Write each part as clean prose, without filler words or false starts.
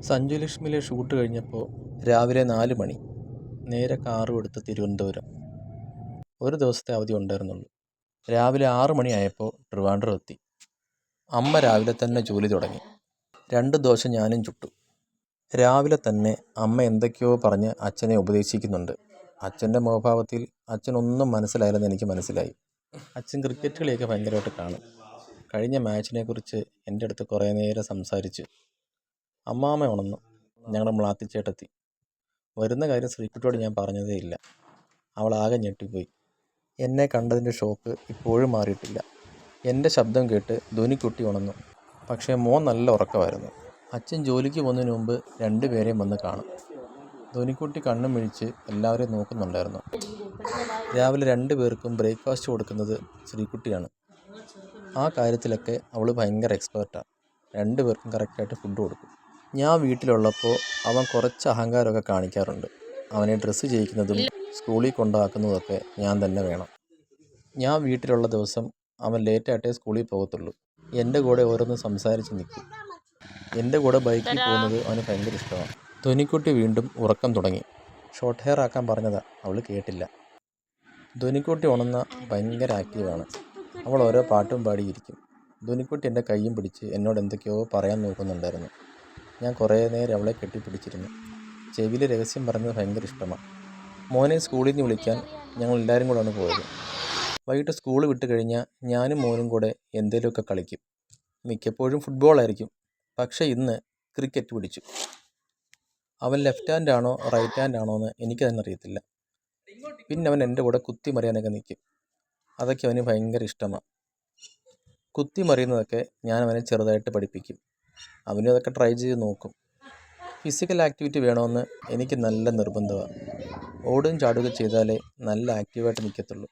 Sanju ലക്ഷ്മിയിലെ shoot കഴിഞ്ഞപ്പോൾ രാവിലെ 4 മണി. നേരെ കാറും എടുത്ത് തിരുവനന്തപുരം. ഒരു ദിവസത്തെ അവധി ഉണ്ടായിരുന്നുള്ളൂ. രാവിലെ 6 മണിയായപ്പോൾ ട്രിവാൻഡ്രം എത്തി. അമ്മ രാവിലെ തന്നെ ജോലി തുടങ്ങി. 2 ദോശ ഞാനും ചുട്ടു. രാവിലെ തന്നെ അമ്മ എന്തൊക്കെയോ പറഞ്ഞ് അച്ഛനെ ഉപദേശിക്കുന്നുണ്ട്. അച്ഛൻ്റെ മുഖഭാവത്തിൽ അച്ഛനൊന്നും മനസ്സിലായില്ലെന്ന് എനിക്ക് മനസ്സിലായി. അച്ഛൻ ക്രിക്കറ്റ് കളിയൊക്കെ ഭയങ്കരമായിട്ട് കാണും. കഴിഞ്ഞ മാച്ചിനെക്കുറിച്ച് എൻ്റെ അടുത്ത് കുറേ നേരം സംസാരിച്ചു. അമ്മാമ്മ ഉണർന്നു. ഞങ്ങളുടെ മ്ലാത്തിച്ചേട്ടെത്തി. വരുന്ന കാര്യം ശ്രീക്കുട്ടിയോട് ഞാൻ പറഞ്ഞതേ ഇല്ല. അവൾ ആകെ ഞെട്ടിപ്പോയി. എന്നെ കണ്ടതിൻ്റെ ഷോക്ക് ഇപ്പോഴും മാറിയിട്ടില്ല. എൻ്റെ ശബ്ദം കേട്ട് ധോനിക്കുട്ടി ഉണർന്നു. പക്ഷേ മോൻ നല്ല ഉറക്കമായിരുന്നു. അച്ഛൻ ജോലിക്ക് പോകുന്നതിന് മുമ്പ് 2 പേരെയും വന്ന് കാണും. ധോനിക്കുട്ടി കണ്ണും മിഴിച്ച് എല്ലാവരെയും നോക്കുന്നുണ്ടായിരുന്നു. രാവിലെ 2 പേർക്കും ബ്രേക്ക്ഫാസ്റ്റ് കൊടുക്കുന്നത് ശ്രീക്കുട്ടിയാണ്. ആ കാര്യത്തിലൊക്കെ അവൾ ഭയങ്കര എക്സ്പേർട്ടാണ്. 2 പേർക്കും കറക്റ്റായിട്ട് ഫുഡ് കൊടുക്കും. ഞാൻ വീട്ടിലുള്ളപ്പോൾ അവൻ കുറച്ച് അഹങ്കാരമൊക്കെ കാണിക്കാറുണ്ട്. അവനെ ഡ്രസ്സ് ചെയ്യിക്കുന്നതും സ്കൂളിൽ കൊണ്ടാക്കുന്നതൊക്കെ ഞാൻ തന്നെ വേണം. ഞാൻ വീട്ടിലുള്ള ദിവസം അവൻ ലേറ്റായിട്ടേ സ്കൂളിൽ പോകത്തുള്ളൂ. എൻ്റെ കൂടെ ഓരോന്ന് സംസാരിച്ച് നിൽക്കും. എൻ്റെ കൂടെ ബൈക്കിൽ പോകുന്നത് അവന് ഭയങ്കര ഇഷ്ടമാണ്. ധോനിക്കുട്ടി വീണ്ടും ഉറക്കം തുടങ്ങി. ഷോർട്ട് ഹെയർ ആക്കാൻ പറഞ്ഞതാ, അവൾ കേട്ടില്ല. ധോനിക്കുട്ടി ഉണർന്ന ഭയങ്കര ആക്റ്റീവാണ്. അവൾ ഓരോ പാട്ടും പാടിയിരിക്കും. ധോനിക്കുട്ടി എൻ്റെ കൈയും പിടിച്ച് എന്നോട് എന്തൊക്കെയോ പറയാൻ നോക്കുന്നുണ്ടായിരുന്നു. ഞാൻ കുറേ നേരം അവളെ കെട്ടിപ്പിടിച്ചിരുന്നു. ചെവിയിൽ രഹസ്യം പറയുന്നത് ഭയങ്കര ഇഷ്ടമാണ്. മോനെ സ്കൂളിൽ നിന്ന് വിളിക്കാൻ ഞങ്ങൾ എല്ലാവരും കൂടെയാണ് പോയത്. വൈകിട്ട് സ്കൂൾ വിട്ട് കഴിഞ്ഞാൽ ഞാനും മോനും കൂടെ എന്തെങ്കിലുമൊക്കെ കളിക്കും. മിക്കപ്പോഴും ഫുട്ബോളായിരിക്കും. പക്ഷേ ഇന്ന് ക്രിക്കറ്റ് പിടിച്ചു. അവൻ ലെഫ്റ്റ് ഹാൻഡ് ആണോ റൈറ്റ് ഹാൻഡ് ആണോ എന്ന് എനിക്കതന്നെ അറിയത്തില്ല. പിന്നെ അവൻ എൻ്റെ കൂടെ കുത്തി മറിയാനൊക്കെ നിൽക്കും. അതൊക്കെ അവന് ഭയങ്കര ഇഷ്ടമാണ്. കുത്തി മറിയുന്നതൊക്കെ ഞാൻ അവനെ ചെറുതായിട്ട് പഠിപ്പിക്കും. അവനും അതൊക്കെ ട്രൈ ചെയ്ത് നോക്കും. ഫിസിക്കൽ ആക്ടിവിറ്റി വേണമെന്ന് എനിക്ക് നല്ല നിർബന്ധമാണ്. ഓടുകയും ചാടുകയും ചെയ്താലേ നല്ല ആക്റ്റീവായിട്ട് നിൽക്കത്തുള്ളൂ.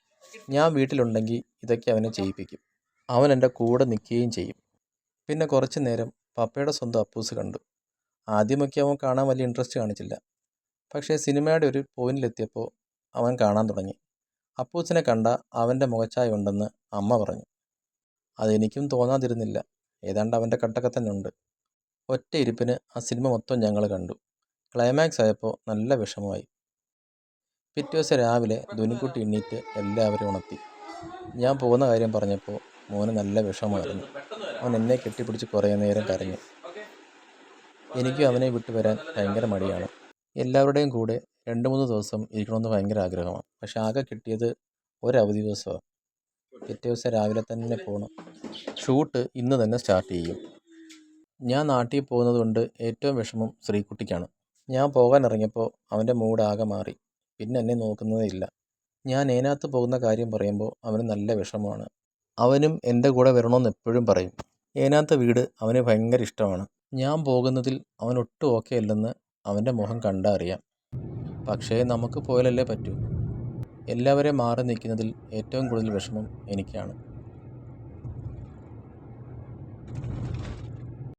ഞാൻ വീട്ടിലുണ്ടെങ്കിൽ ഇതൊക്കെ അവനെ ചെയ്യിപ്പിക്കും. അവൻ എൻ്റെ കൂടെ നിൽക്കുകയും ചെയ്യും. പിന്നെ കുറച്ച് നേരം പപ്പയുടെ സ്വന്തം അപ്പൂസ് കണ്ടു. ആദ്യമൊക്കെ അവൻ കാണാൻ വലിയ ഇൻട്രസ്റ്റ് കാണിച്ചില്ല. പക്ഷേ സിനിമയുടെ ഒരു പോയിന്റിലെത്തിയപ്പോൾ അവൻ കാണാൻ തുടങ്ങി. അപ്പൂസിനെ കണ്ട അവൻ്റെ മുഖച്ഛായ ഉണ്ടെന്ന് അമ്മ പറഞ്ഞു. അതെനിക്കും തോന്നാതിരുന്നില്ല. ഏതാണ്ട് അവൻ്റെ കട്ടൊക്കെ തന്നെ ഉണ്ട്. ഒറ്റ ഇരിപ്പിന് ആ സിനിമ മൊത്തം ഞങ്ങൾ കണ്ടു. ക്ലൈമാക്സ് ആയപ്പോൾ നല്ല വിഷമമായി. പിറ്റേ ദിവസം രാവിലെ ധോനിക്കുട്ടി എണ്ണീറ്റ് എല്ലാവരും ഉണർത്തി. ഞാൻ പോകുന്ന കാര്യം പറഞ്ഞപ്പോൾ മോന് നല്ല വിഷമമായിരുന്നു. അവൻ എന്നെ കെട്ടിപ്പിടിച്ച് കുറേ നേരം കരഞ്ഞു. എനിക്കും അവനെ വിട്ടു വരാൻ ഭയങ്കര മടിയാണ്. എല്ലാവരുടെയും കൂടെ 2-3 ദിവസം ഇരിക്കണമെന്ന് ഭയങ്കര ആഗ്രഹമാണ്. പക്ഷെ ആകെ കിട്ടിയത് ഒരവധി ദിവസമാണ്. പിറ്റേ ദിവസം രാവിലെ തന്നെ പോകണം. ഷൂട്ട് ഇന്ന് തന്നെ സ്റ്റാർട്ട് ചെയ്യും. ഞാൻ നാട്ടിൽ പോകുന്നത് കൊണ്ട് ഏറ്റവും വിഷമം ശ്രീക്കുട്ടിക്കാണ്. ഞാൻ പോകാൻ ഇറങ്ങിയപ്പോൾ അവൻ്റെ മൂഡ് ആകെ മാറി. പിന്നെ എന്നെ നോക്കുന്നതേ ഇല്ല. ഞാൻ ഏനാത്ത് പോകുന്ന കാര്യം പറയുമ്പോൾ അവന് നല്ല വിഷമമാണ്. അവനും എൻ്റെ കൂടെ വരണമെന്ന് എപ്പോഴും പറയും. ഏനാത്ത് വീട് അവന് ഭയങ്കര ഇഷ്ടമാണ്. ഞാൻ പോകുന്നതിൽ അവൻ ഒട്ടും ഓക്കെ അല്ലെന്ന് അവൻ്റെ മുഖം കണ്ടാൽ അറിയാം. പക്ഷേ നമുക്ക് പോയാലല്ലേ പറ്റൂ. എല്ലാവരെയും മാറി നിൽക്കുന്നതിൽ ഏറ്റവും കൂടുതൽ വിഷമം എനിക്കാണ്.